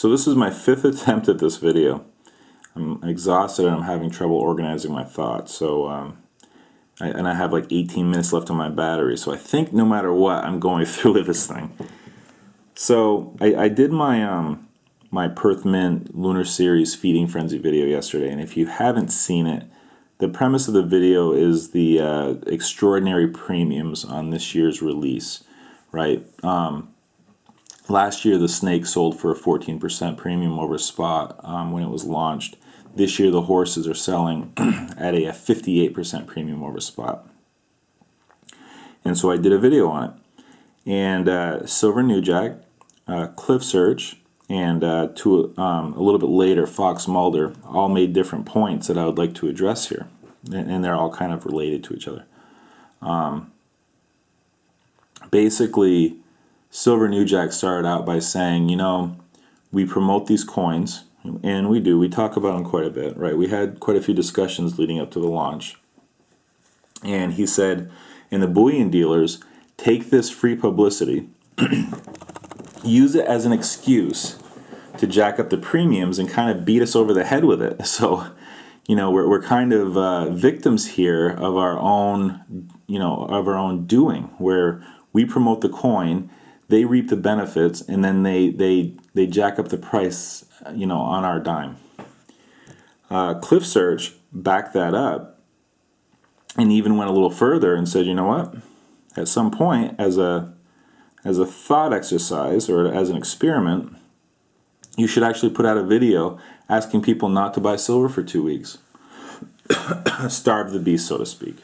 So this is my 5th attempt at this video. I'm exhausted and I'm having trouble organizing my thoughts. So, I have like 18 minutes left on my battery. So I think no matter what, I'm going through with this thing. So I did my my Perth Mint Lunar Series Feeding Frenzy video yesterday, and if you haven't seen it, the premise of the video is the extraordinary premiums on this year's release, right? Last year the snake sold for a 14% premium over spot when it was launched. This year the horses are selling at a 58% premium over spot. And so I did a video on it. And Silver Newjack, CliffSearch, and a little bit later Fox Mulder all made different points that I would like to address here. And they're all kind of related to each other. Basically, Silver Newjack started out by saying, you know, we promote these coins, and we do. We talk about them quite a bit, right? We had quite a few discussions leading up to the launch. And he said, and the Bullion Dealers take this free publicity, use it as an excuse to jack up the premiums and kind of beat us over the head with it. So, you know, we're kind of victims here of our own, of our own doing, where we promote the coin, they reap the benefits, and then they jack up the price, on our dime. CliffSearch backed that up and even went a little further and said, you know what? At some point, as a thought exercise or as an experiment, you should actually put out a video asking people not to buy silver for 2 weeks. Starve the beast, so to speak.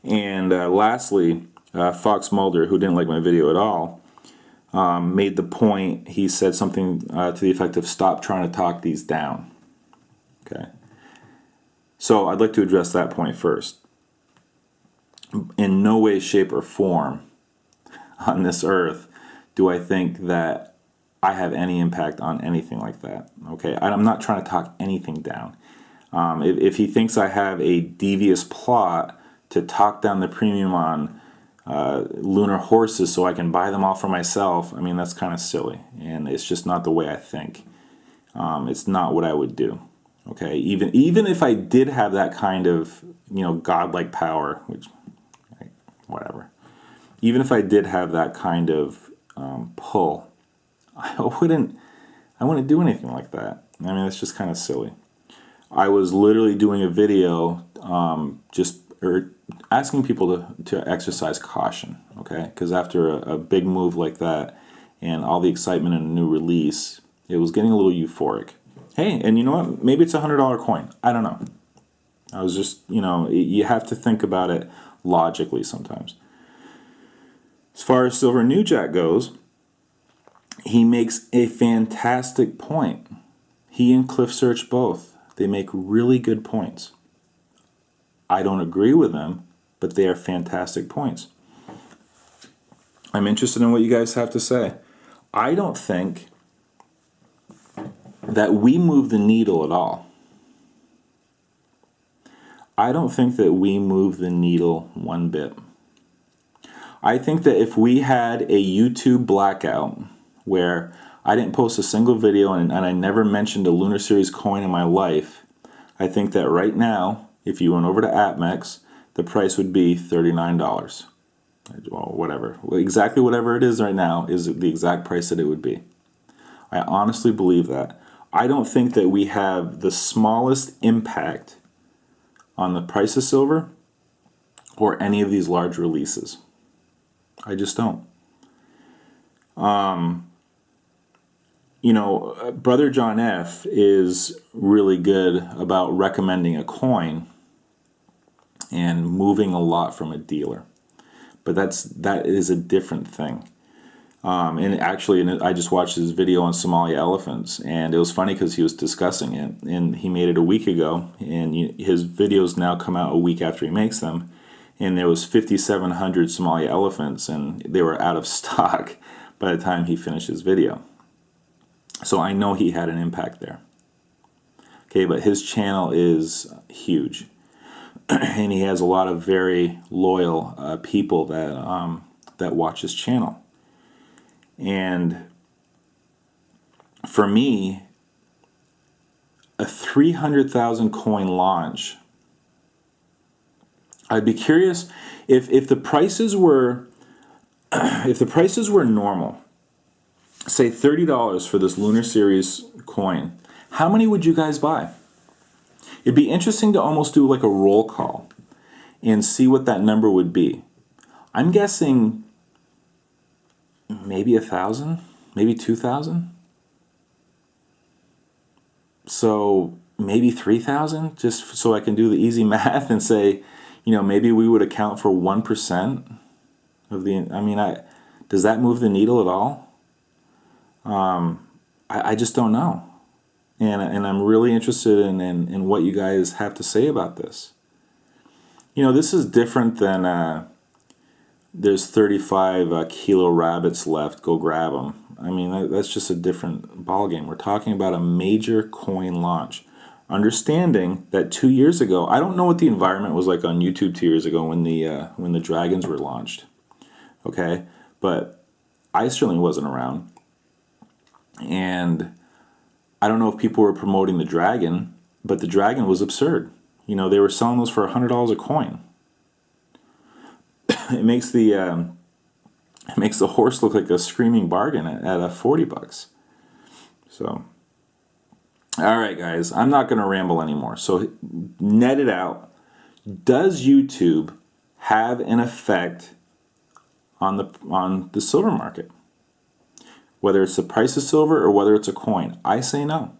And lastly, Fox Mulder, who didn't like my video at all, made the point, he said something to the effect of stop trying to talk these down. Okay. So I'd like to address that point first. In no way, shape, or form on this earth do I think that I have any impact on anything like that. Okay, I'm not trying to talk anything down. If he thinks I have a devious plot to talk down the premium on lunar horses so I can buy them all for myself, I mean, that's kind of silly, and it's just not the way I think. It's not what I would do. Okay, even if I did have that kind of godlike power, which whatever. Even if I did have that kind of pull, I wouldn't do anything like that. I mean, it's just kind of silly. I was literally doing a video asking people to exercise caution, okay? Because after a big move like that and all the excitement in a new release, it was getting a little euphoric. Hey, and you know what? Maybe it's a $100 coin. I don't know. I was just, you have to think about it logically sometimes. As far as Silver Newjack goes, he makes a fantastic point. He and CliffSearch both. They make really good points. I don't agree with them, but they are fantastic points. I'm interested in what you guys have to say. I don't think that we move the needle at all. I don't think that we move the needle one bit. I think that if we had a YouTube blackout where I didn't post a single video and I never mentioned a Lunar Series coin in my life, I think that right now, if you went over to AppMex, the price would be $39. Well, whatever. Exactly whatever it is right now is the exact price that it would be. I honestly believe that. I don't think that we have the smallest impact on the price of silver or any of these large releases. I just don't. Brother John F. is really good about recommending a coin and moving a lot from a dealer. But that is a different thing. And actually, I just watched his video on Somali elephants, and it was funny because he was discussing it, and he made it a week ago, and his videos now come out a week after he makes them, and there was 5,700 Somali elephants, and they were out of stock by the time he finished his video. So I know he had an impact there. Okay, but his channel is huge, and he has a lot of very loyal people that watch his channel. And For me, a 300,000 coin launch, I'd be curious if the prices were if the prices were normal, say $30 for this Lunar Series coin, how many would you guys buy? It'd be interesting to almost do like a roll call and see what that number would be. I'm guessing maybe 1,000, maybe 2,000. So maybe 3,000, just so I can do the easy math and say, maybe we would account for 1% of the. I mean, does that move the needle at all? I just don't know, and I'm really interested in what you guys have to say about this. This is different than there's 35 kilo rabbits left, go grab them. I mean, that's just a different ballgame. We're talking about a major coin launch. Understanding that 2 years ago, I don't know what the environment was like on YouTube 2 years ago when the dragons were launched. Okay, but I certainly wasn't around, and I don't know if people were promoting the dragon, but the dragon was absurd. They were selling those for $100 a coin. It makes the horse look like a screaming bargain at $40. So, all right, guys, I'm not going to ramble anymore. So, net it out. Does YouTube have an effect on the silver market? Whether it's the price of silver or whether it's a coin, I say no.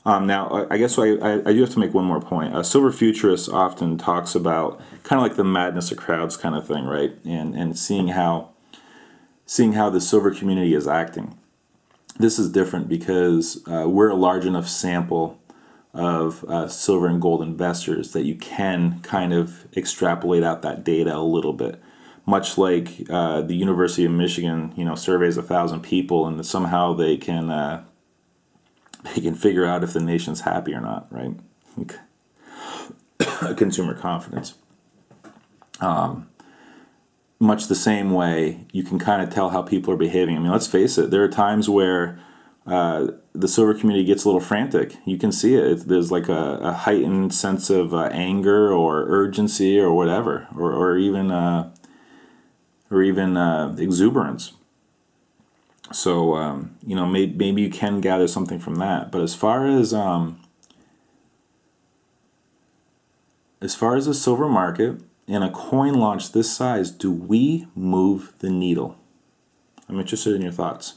Now, I guess I do have to make one more point. A silver futurist often talks about kind of like the madness of crowds kind of thing, right? And seeing how the silver community is acting. This is different because we're a large enough sample of silver and gold investors that you can kind of extrapolate out that data a little bit. Much like the University of Michigan, surveys 1,000 people, and somehow they can figure out if the nation's happy or not, right? Consumer confidence. Much the same way, you can kind of tell how people are behaving. I mean, let's face it, there are times where the silver community gets a little frantic. You can see it. There's like a heightened sense of anger or urgency or whatever, or even exuberance. So, maybe you can gather something from that. But as far as the silver market and a coin launch this size, do we move the needle? I'm interested in your thoughts.